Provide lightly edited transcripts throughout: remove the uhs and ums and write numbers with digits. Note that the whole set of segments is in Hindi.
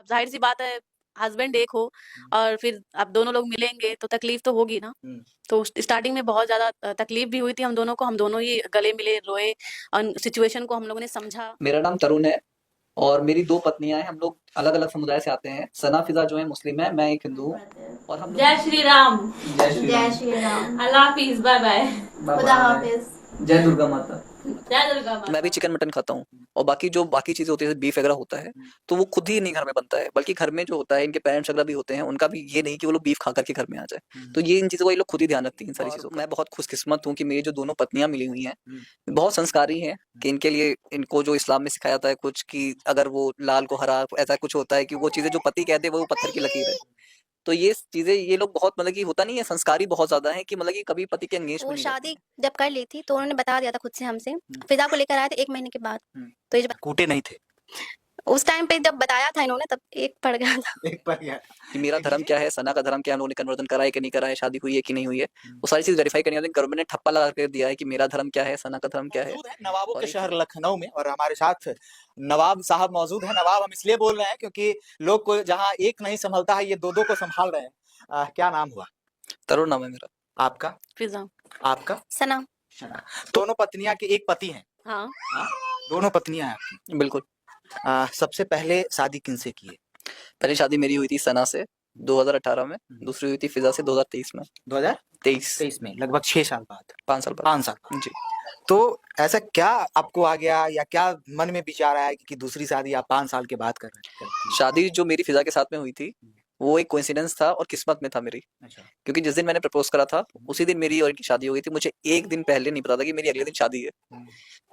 अब ज़ाहिर-सी बात है, हस्बैंड एक हो और फिर अब दोनों लोग मिलेंगे तो तकलीफ़ तो होगी ना। तो स्टार्टिंग में बहुत ज़्यादा तकलीफ़ भी हुई थी हम दोनों को, हम दोनों ही गले मिले, रोए और सिचुएशन को हम लोगों ने समझा। मेरा नाम तरुण है और मेरी 2 पत्नियाँ हैं। हम लोग अलग-अलग समुदाय से आते हैं। सना फ़िज़ा जो है मुस्लिम है, मैं एक हिंदू हूँ और हम लोग जय श्री राम। जय श्री जय राम। श्री राम। अल्लाह हाफिज। Bye bye. खुदा हाफिज। जय दुर्गा माता। जय दुर्गा माता। मैं भी चिकन मटन खाता हूँ और बाकी चीज़ें होती है जैसे बीफ वगैरह होता है, तो वो खुद ही नहीं घर में बनता है, बल्कि घर में जो होता है इनके पेरेंट्स वगैरह भी होते हैं, उनका भी ये नहीं कि वो लोग बीफ खा कर के घर में आ जाए। तो ये इन चीज़ों का ये लोग खुद ही ध्यान रखती हैं इन सारी चीज़ों का। मैं बहुत खुशकिस्मत हूँ कि मेरी जो दोनों पत्नियाँ मिली हुई हैं, बहुत संस्कारी हैं कि इनके लिए इनको जो इस्लाम में सिखाया जाता है कुछ कि अगर वो लाल को हरा ऐसा कुछ होता है कि वो चीज़ें जो पति कहते हैं वो पत्थर की लकीर है। तो ये चीज़ें ये लोग बहुत मतलब कि होता नहीं है संस्कारी बहुत ज़्यादा हैं कि मतलब कि कभी पति के अगेंस्ट में वो नहीं जाते शादी हैं। जब कर ली थी तो उन्होंने बता दिया था खुद से हमसे। फिजा को लेकर आए थे 1 महीने के बाद। तो ये कूटे नहीं थे। उस टाइम पे जब बताया था इन्होंने तब एक पड़ गया था। एक पर गया था। कि मेरा धर्म क्या है, सना का धर्म क्या है, उन्होंने कन्वर्जन करा है कि नहीं करा है, शादी हुई है कि नहीं हुई है, वो सारी चीज़ वेरीफाई करनी होती है। गवर्नमेंट ने ठप्पा लगा कर दिया है कि मेरा धर्म क्या है, सना का धर्म क्या है। मौजूद है नवाबों और के एक शहर लखनऊ में और हमारे साथ नवाब साहब मौजूद हैं। नवाब हम इसलिए बोल रहे हैं क्योंकि लोग को जहाँ एक नहीं संभलता है ये दो को संभाल रहे हैं। क्या नाम हुआ? तरुण नाम है मेरा। आपका? फ़िज़ा। आपका? सना। दोनों पत्नियां के एक पति हैं। हाँ। हाँ? दोनों पत्नियां हैं आपकी। बिल्कुल। सबसे पहले शादी किनसे की है? पहली शादी मेरी हुई थी सना से 2018 में, दूसरी हुई थी फिजा से 2023 में। 2023 में, लगभग 6 साल बाद। 5 साल बाद। 5 साल बाद। जी। तो ऐसा क्या आपको आ गया या क्या मन में विचार आया कि दूसरी शादी आप 5 साल के बाद कर रहे हैं? शादी जो मेरी फिजा के साथ में हुई थी, वो एक कोइंसिडेंस था और किस्मत में था मेरी। अच्छा। क्योंकि जिस दिन मैंने प्रपोज़ करा था, उसी दिन मेरी और इनकी शादी हो गई थी। मुझे 1 दिन पहले नहीं पता था कि मेरी अगले दिन शादी है।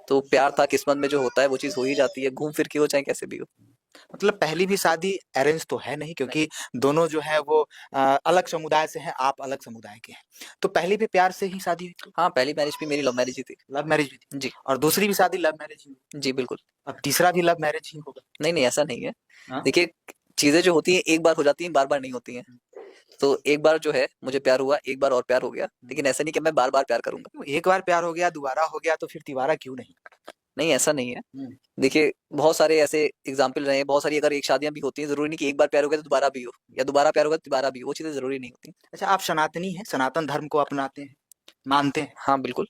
तो प्यार था, किस्मत में जो होता है वो चीज़ हो ही जाती है, घूम फिर के हो चाहे कैसे भी हो। मतलब पहली भी शादी अरेंज तो है नहीं क्योंकि दोनों जो है वो अलग समुदाय से हैं, आप अलग समुदाय के हैं। तो पहली भी प्यार से ही शादी हुई थी? हाँ, पहली मैरिज भी मेरी लव मैरिज ही थी। लव मैरिज भी थी? जी। और दूसरी भी शादी लव मैरिज ही हुई? जी, बिल्कुल। अब तीसरा भी लव मैरिज ही होगा? नहीं, ऐसा नहीं है। हाँ? देखिए, चीज़ें जो होती हैं एक बार हो जाती हैं, बार-बार नहीं होती हैं। तो एक बार जो है मुझे प्यार हुआ, एक बार और प्यार हो गया, लेकिन ऐसा नहीं कि मैं बार-बार प्यार करूँगा। तो एक बार प्यार हो गया, दोबारा हो गया तो फिर तिबारा क्यों नहीं? नहीं, ऐसा नहीं है। देखिए, बहुत सारे ऐसे एग्ज़ाम्पल रहे हैं, बहुत सारी अगर एक शादियाँ भी होती हैं, ज़रूरी नहीं कि एक बार प्यार हो गया तो दोबारा भी हो या दोबारा प्यार होगा तो तिबारा भी हो, वो चीज़ें ज़रूरी नहीं होती। अच्छा, आप सनातनी हैं, सनातन धर्म को अपनाते हैं, मानते हैं? हाँ, बिल्कुल।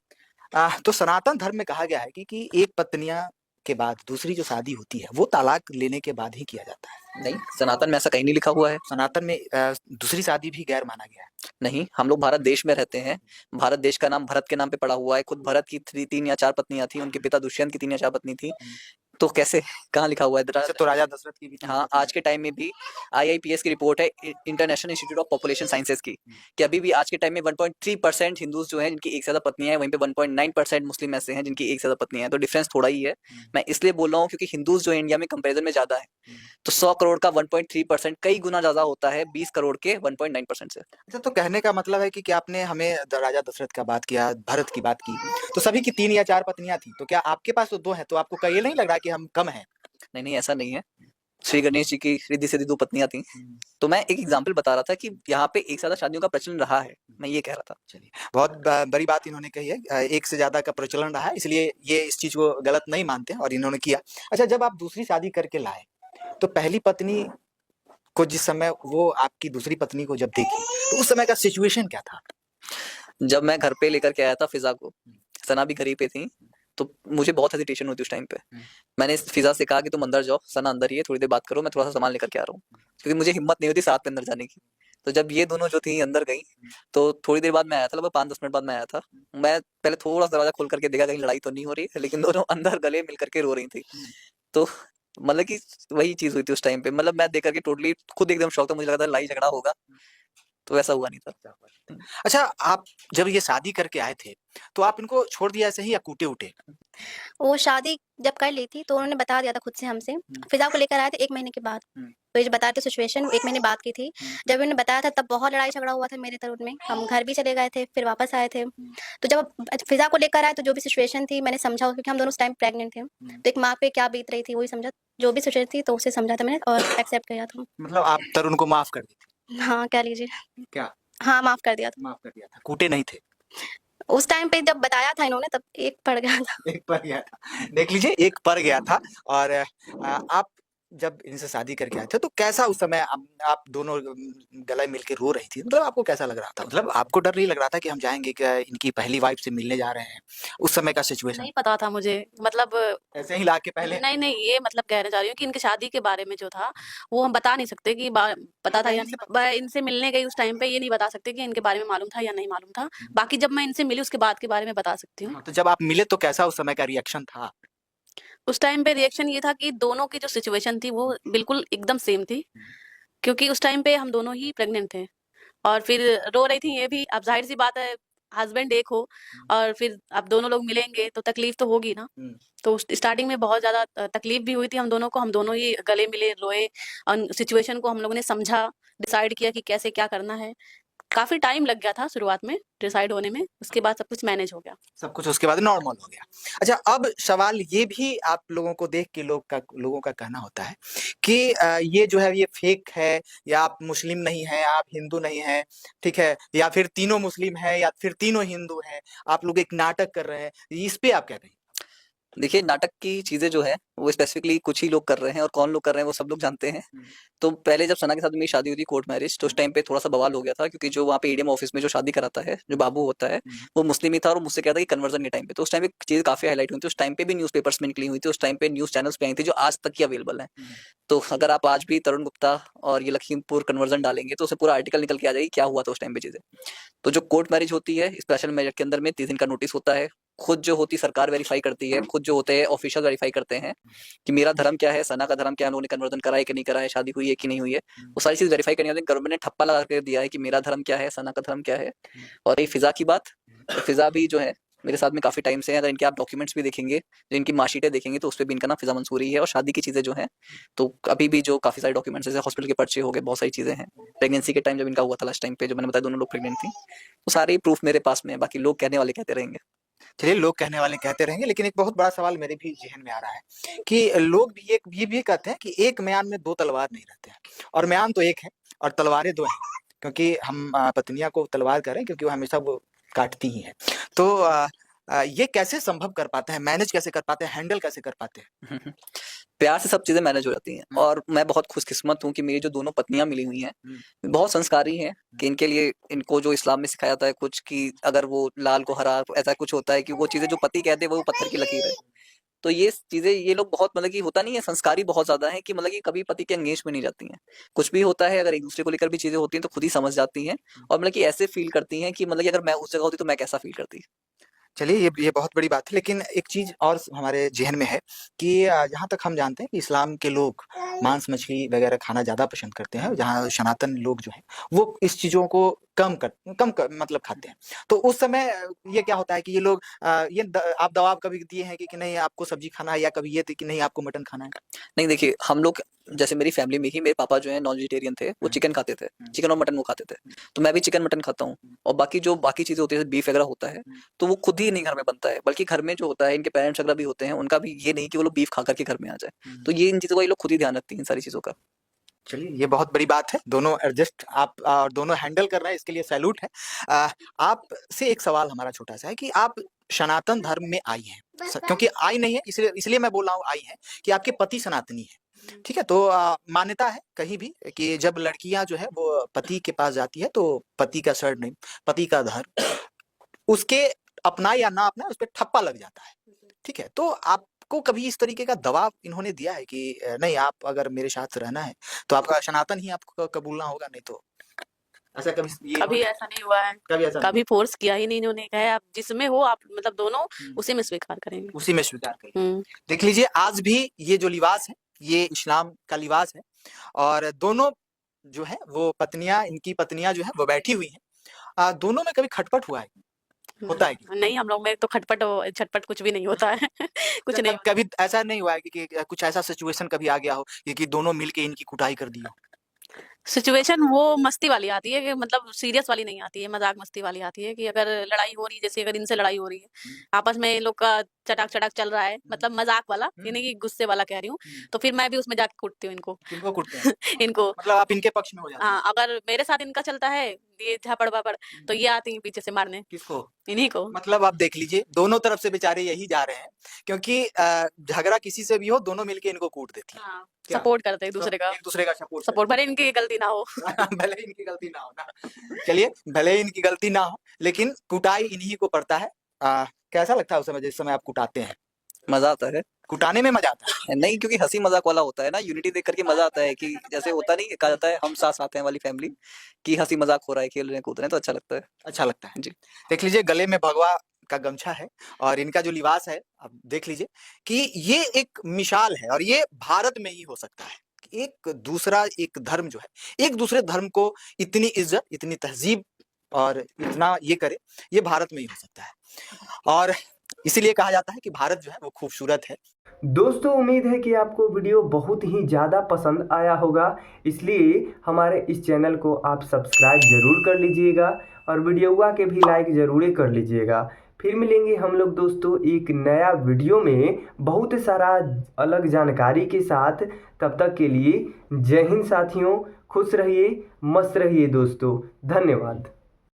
तो सनातन धर्म में कहा गया है कि एक पत्नियाँ के बाद दूसरी जो शादी होती है, वो तलाक लेने के बाद ही किया जाता है। नहीं, सनातन में ऐसा कहीं नहीं लिखा हुआ है। सनातन में दूसरी शादी भी गैर माना गया है। नहीं, हम लोग भारत देश में रहते हैं। भारत देश का नाम भरत के नाम पे पड़ा हुआ है। खुद भरत की 3 या 4 पत्नियाँ थीं, उनके पिता दुष्यंत की 3 या 4 पत्नी थी। तो कैसे कहाँ लिखा हुआ है? वैसे तो राजा दशरथ की भी थी। हाँ, आज के टाइम में भी आईआईपीएस की रिपोर्ट है international institute of population sciences की कि अभी भी आज के टाइम में 1.3% हिंदूज जो हैं जिनकी एक से ज़्यादा पत्नियां हैं, वहीं पे 1.9% मुस्लिम ऐसे हैं जिनकी एक से ज़्यादा पत्नियां हैं। तो डिफरेंस थोड़ा ही है। मैं इसलिए बोल रहा हूँ क्योंकि हिंदूज जो है इंडिया में कंपेरिजन में ज़्यादा है। तो 100 करोड़ का 1.3% कई गुना ज़्यादा होता है 20 करोड़ के 1.9% से। अच्छा, तो कहने का मतलब है कि आपने हमें राजा दशरथ का बात किया, भरत की बात की, तो सभी की 3 या 4 पत्नियां थी, तो क्या आपके पास तो 2 हैं, तो आपको ये नहीं लग रहा कि हम कम हैं? नहीं, ऐसा नहीं है। श्री गणेश जी की रिद्धि-सिद्धि 2 पत्नियाँ थीं। तो मैं एक एग्ज़ाम्पल बता रहा था कि यहाँ पे एक से ज़्यादा शादियों का प्रचलन रहा है। मैं ये कह रहा था। चलिए, बहुत बड़ी बात इन्होंने कही है। एक से ज़्यादा का प्रचलन रहा है, इसलिए ये इस चीज़ को गलत नहीं मानते और इन्होंने किया। अच्छा, जब आप दूसरी शादी करके लाए, तो पहली पत्नी को जिस समय वो आपकी दूसरी पत्नी को जब देखी, तो उस समय का सिचुएशन क्या था? जब मैं घर पे लेकर के आया था फ़िज़ा को, सना भी घर ही पे थी, तो मुझे बहुत हेजिटेशन हुई थी उस टाइम पे। मैंने फ़िज़ा से कहा कि तुम अंदर जाओ, सना अंदर ही है, थोड़ी देर बात करो, मैं थोड़ा-सा सामान लेकर के आ रहा हूँ। क्योंकि मुझे हिम्मत नहीं होती साथ में अंदर जाने की। तो जब ये दोनों जो थी अंदर गईं, तो थोड़ी देर बाद मैं आया था, लगभग 5-10 मिनट बाद मैं आया था। मैं पहले थोड़ा-सा दरवाज़ा खोल कर के देखा कहीं लड़ाई तो नहीं हो रही है, लेकिन दोनों अंदर गले मिल कर के रो रही थी। तो मतलब कि वही चीज़ हुई थी उस टाइम पे। मतलब मैं देख कर के टोटली खुद एकदम शॉक था, मुझे लगा था लड़ाई झगड़ा होगा, तो वैसा हुआ नहीं था। अच्छा, आप जब ये शादी करके आए थे, तो आप इनको छोड़ दिया ऐसे ही या कूटे-वूटे? वो शादी जब कर ली थी तो उन्होंने बता दिया था खुद से हमसे। फिजा को लेकर आए थे 1 महीने के बाद। तो ये बता रहे थे सिचुएशन 1 महीने बाद की थी। जब इन्होंने बताया था तब बहुत लड़ाई झगड़ा हुआ था मेरे तरफ में। हम घर भी चले गए थे, फिर वापस आए थे। तो जब फिजा को लेकर आए तो जो भी सिचुएशन थी मैंने समझा क्योंकि हम दोनों उस टाइम प्रेग्नेंट थे। तो एक माँ पे क्या बीत रही थी वही समझा। जो भी सिचुएशन थी तो उसे समझा था मैंने और एक्सेप्ट किया था। मतलब आप तरुण को माफ़ कर दी थी? हाँ, कह लीजिए। क्या? हाँ, माफ़ कर दिया था। माफ़ कर दिया था, कूटे नहीं थे? उस टाइम पे जब बताया था इन्होंने तब एक पड़ गया था। एक पड़ गया था। देख लीजिए, एक पड़ गया था और आप जब इनसे शादी करके आए थे तो कैसा उस समय आप दोनों गले मिलके रो रही थी, मतलब आपको कैसा लग रहा था? मतलब आपको डर नहीं लग रहा था कि हम जाएंगे क्या इनकी पहली वाइफ से मिलने जा रहे हैं? उस समय का सिचुएशन नहीं पता था मुझे, मतलब ऐसे ही ला के पहले नहीं नहीं, ये मतलब कहना चाह रही हूँ कि इनकी शादी के बारे में जो था वो हम बता नहीं सकते कि पता था या पहले नहीं। मैं इनसे मिलने गई उस टाइम पे, ये नहीं बता सकते कि इनके बारे में मालूम था या नहीं मालूम था। बाकी जब मैं इनसे मिली उसके बाद के बारे में बता सकती हूँ। हाँ, तो जब आप मिले तो कैसा उस समय का रिएक्शन था? उस टाइम पे रिएक्शन ये था कि दोनों की जो सिचुएशन थी वो बिल्कुल एकदम सेम थी, क्योंकि उस टाइम पे हम दोनों ही प्रेग्नेंट थे और फिर रो रही थी ये भी। अब जाहिर सी बात है, हस्बैंड एक हो और फिर अब दोनों लोग मिलेंगे तो तकलीफ तो होगी ना। तो स्टार्टिंग में बहुत ज्यादा तकलीफ भी हुई थी हम दोनों को। हम दोनों ही गले मिले, रोए और सिचुएशन को हम लोगों ने समझा, डिसाइड किया कि कैसे क्या करना है। काफी टाइम लग गया था शुरुआत में डिसाइड होने में, उसके बाद सब कुछ मैनेज हो गया। सब कुछ उसके बाद नॉर्मल हो गया। अच्छा, अब सवाल ये भी आप लोगों को देख के लोगों का कहना होता है कि ये जो है ये फेक है, या आप मुस्लिम नहीं हैं, आप हिंदू नहीं हैं, ठीक है, या फिर तीनों मुस्लिम हैं या फिर तीनों हिंदू हैं, आप लोग एक नाटक कर रहे हैं, इस पे आप क्या कहेंगे? देखिए, नाटक की चीज़ें जो है वो स्पेसिफिकली कुछ ही लोग कर रहे हैं और कौन लोग कर रहे हैं वो सब लोग जानते हैं। तो पहले जब सना के साथ मेरी शादी हुई थी कोर्ट मैरिज, तो उस टाइम पे थोड़ा-सा बवाल हो गया था, क्योंकि जो वहाँ पे एडीएम ऑफिस में जो शादी कराता है, जो बाबू होता है, वो मुस्लिम ही था और मुझसे कहता है कि कन्वर्जन के टाइम पे। तो उस टाइम पे चीज़ें काफ़ी हाइलाइट हुई थी। उस टाइम पे भी न्यूज़पेपर्स में निकली हुई थी, उस टाइम पे न्यूज़ चैनल्स पे आई थी, जो आज तक की अवेलेबल हैं। तो अगर आप आज भी तरुण गुप्ता और ये लखीमपुर कन्वर्जन डालेंगे तो उसमें पूरा आर्टिकल निकल के आ जाएगी क्या हुआ था उस टाइम पे चीज़ें। तो जो कोर्ट मैरिज होती है, स्पेशल मैरिज के अंदर में 30 दिन का नोटिस होता है। खुद जो होती सरकार वेरीफाई करती है, खुद जो होते हैं ऑफिशियल वेरीफाई करते हैं कि मेरा धर्म क्या है, सना का धर्म क्या है, हम लोगों ने कन्वर्जन करा है कि नहीं करा है, शादी हुई है कि नहीं हुई है, वो सारी चीज़ वेरीफाई करनी होती है। गवर्नमेंट ने ठप्पा लगा कर दिया है कि मेरा धर्म क्या है, सना का धर्म क्या है। और रही फिज़ा की बात, तो फिज़ा भी जो है मेरे साथ में काफ़ी टाइम से है। अगर इनके आप डॉक्यूमेंट्स भी देखेंगे, जो इनकी मार्कशीटें देखेंगे, तो उसपे भी इनका नाम फिज़ा मंसूरी है। और शादी की चीज़ें जो हैं, तो अभी भी जो काफ़ी सारे डॉक्यूमेंट्स जैसे हॉस्पिटल के पर्चे हो गए, बहुत सारी चीज़ें हैं। प्रेगनेंसी के टाइम जब इनका हुआ था लास्ट टाइम पे, जो मैंने बताया दोनों लोग प्रेग्नेंट थी, वो सारे ही प्रूफ मेरे पास में है। बाकी लोग कहने वाले कहते रहेंगे। चलिए, लोग कहने वाले कहते रहेंगे, लेकिन एक बहुत बड़ा सवाल मेरे भी ज़हन में आ रहा है कि लोग भी ये भी कहते हैं कि एक म्यान में 2 तलवार नहीं रहते हैं, और म्यान तो एक है और तलवारें 2 हैं, क्योंकि हम पत्नियाँ को तलवार कह रहे हैं क्योंकि वो हमेशा वो काटती ही हैं। तो ये कैसे संभव कर पाते हैं, मैनेज कैसे कर पाते हैं, हैंडल कैसे कर पाते हैं? प्यार से सब चीज़ें मैनेज हो जाती हैं। और मैं बहुत खुशकिस्मत हूँ कि मेरी जो दोनों पत्नियाँ मिली हुई हैं, बहुत संस्कारी हैं। कि इनके लिए इनको जो इस्लाम में सिखाया जाता है कुछ, कि अगर वो लाल को हरा, ऐसा कुछ होता है कि वो चीज़ें जो पति कहते हैं वो पत्थर की लकीर है। तो ये चीज़ें ये लोग बहुत, मतलब कि होता नहीं है, संस्कारी बहुत ज़्यादा हैं, कि मतलब कि कभी पति के एंगेज में नहीं जाती हैं। कुछ भी होता है, अगर एक दूसरे को लेकर भी चीज़ें होती हैं तो खुद ही समझ जाती हैं। और मतलब कि ऐसे फील करती हैं कि मतलब कि अगर मैं उस जगह होती तो मैं कैसा फील करती। चलिए, ये बहुत बड़ी बात है, लेकिन एक चीज़ और हमारे ज़हन में है कि जहाँ तक हम जानते हैं कि इस्लाम के लोग मांस-मछली वगैरह खाना ज़्यादा पसंद करते हैं, जहाँ सनातन लोग जो हैं, वो इस चीज़ों को कम मतलब खाते हैं। तो उस समय ये क्या होता है कि ये लोग ये द आप दबाव कभी दिए हैं कि नहीं आपको सब्ज़ी खाना है, या कभी ये थी कि नहीं आपको मटन खाना है? नहीं, देखिए, हम लोग जैसे मेरी फैमिली में ही मेरे पापा जो है नॉन वेजिटेरियन थे, वो चिकन खाते थे, चिकन और मटन वो खाते थे। तो मैं भी चिकन मटन खाता हूँ। और बाकी चीज़ें होती है, जैसे बीफ वगैरह होता है, तो वो खुद ही नहीं घर में बनता है, बल्कि घर में जो होता है, इनके पेरेंट्स वगैरह भी होते हैं, उनका भी ये नहीं कि वो लोग बीफ खा कर के घर में आ जाए। तो ये इन चीज़ों का ये लोग खुद ही ध्यान रखती हैं, इन सारी चीज़ों का। चलिए, ये बहुत बड़ी बात है, दोनों एडजस्ट आप दोनों हैंडल कर रहे हैं, इसके लिए सैल्यूट है। आपसे एक सवाल हमारा छोटा-सा है कि आप सनातन धर्म में आई हैं, क्योंकि आई नहीं है, इसलिए मैं बोल रहा हूँ आई हैं कि आपके पति सनातनी हैं, ठीक है? तो मान्यता है कहीं भी कि जब लड़कियाँ जो है वो पति के पास जाती है, तो पति का सरनेम, पति का धर्म, उसके अपनाए या ना अपनाए, उसपे ठप्पा लग जाता है, ठीक है? तो आपको कभी इस तरीके का दबाव इन्होंने दिया है कि नहीं आप अगर मेरे साथ रहना है, तो आपका सनातन ही आपको कबूलना होगा, नहीं तो ऐसा कभी ये कभी ऐसा नहीं हुआ है, कभी ऐसा कभी फोर्स किया ही नहीं। इन्होंने कहा है आप जिसमें हो, आप मतलब दोनों नहीं? उसी में स्वीकार करेंगे। उसी में स्वीकार करिए। हम्म। देख लीजिए, आज भी ये जो लिबास है, ये इस्लाम का लिबास है, और दोनों जो है वो पत्नियाँ, इनकी पत्नियाँ जो है वो बैठी हुई हैं। दोनों में कभी खटपट हुआ है? होता है क्या? नहीं, हम लोग में तो झटपट कुछ भी नहीं होता है। कुछ नहीं कभी ऐसा नहीं हुआ है कि कुछ ऐसा सिचुएशन कभी आ गया हो कि दोनों मिलके इनकी कुटाई कर दी हो? सिचुएशन वो मस्ती वाली आती है, कि मतलब सीरियस वाली नहीं आती है, मजाक मस्ती वाली आती है। कि अगर लड़ाई हो रही है, जैसे अगर इनसे लड़ाई हो रही है, आपस में इन लोग का चटाक चटाक चल रहा है, मतलब मजाक वाला, ये नहीं कि गुस्से वाला कह रही हूँ, तो फिर मैं भी उसमें जाके कूटती हूँ इनको। किनको कुटते हैं? इनको मतलब आप इनके पक्ष में हो जाते हैं? हाँ, अगर मेरे साथ इनका चलता है दिए झापड़-वापड़, तो ये आती हैं पीछे से मारने, किसको? इन्हीं को। मतलब आप देख लीजिए, दोनों तरफ से बेचारे यही जा रहे हैं, क्योंकि झगड़ा किसी से भी हो, दोनों मिलके इनको कूट देती हैं। हाँ, क्या? सपोर्ट करते हैं एक सब दूसरे का, एक दूसरे का सपोर्ट सपोर्ट भले इनकी गलती ना हो। भले ही इनकी गलती ना हो ना। चलिए, भले ही इनकी गलती ना हो, लेकिन कुटाई इन्हीं को पड़ता है। कैसा लगता है उस समय, जिस समय आप कुटाते हैं? मजा आता है। कुटाने में मजा आता है। नहीं, क्योंकि हंसी मजाक वाला होता है ना, यूनिटी देख करके मजा आता है कि जैसे होता नहीं, कहा जाता है हम साथ साथ हैं वाली फैमिली, कि हंसी मजाक हो रहा है, खेल रहे हैं, कूद रहे हैं, तो अच्छा लगता है। अच्छा लगता है जी। देख लीजिए, गले में भगवा का गमछा है और इनका जो लिबास है, आप देख लीजिए कि ये एक मिसाल है, और ये भारत में ही हो सकता है कि एक दूसरा एक धर्म जो है, एक दूसरे धर्म को इतनी इज्जत, इतनी तहजीब और इतना ये करे, ये भारत में ही हो सकता है। और इसीलिए कहा जाता है कि भारत जो है वो खूबसूरत है। दोस्तों, उम्मीद है कि आपको वीडियो बहुत ही ज़्यादा पसंद आया होगा, इसलिए हमारे इस चैनल को आप सब्सक्राइब ज़रूर कर लीजिएगा और वीडियोवा के भी लाइक ज़रूर कर लीजिएगा। फिर मिलेंगे हम लोग दोस्तों एक नया वीडियो में बहुत सारा अलग जानकारी के साथ। तब तक के लिए जय हिंद साथियों, खुश रहिए, मस्त रहिए दोस्तों, धन्यवाद।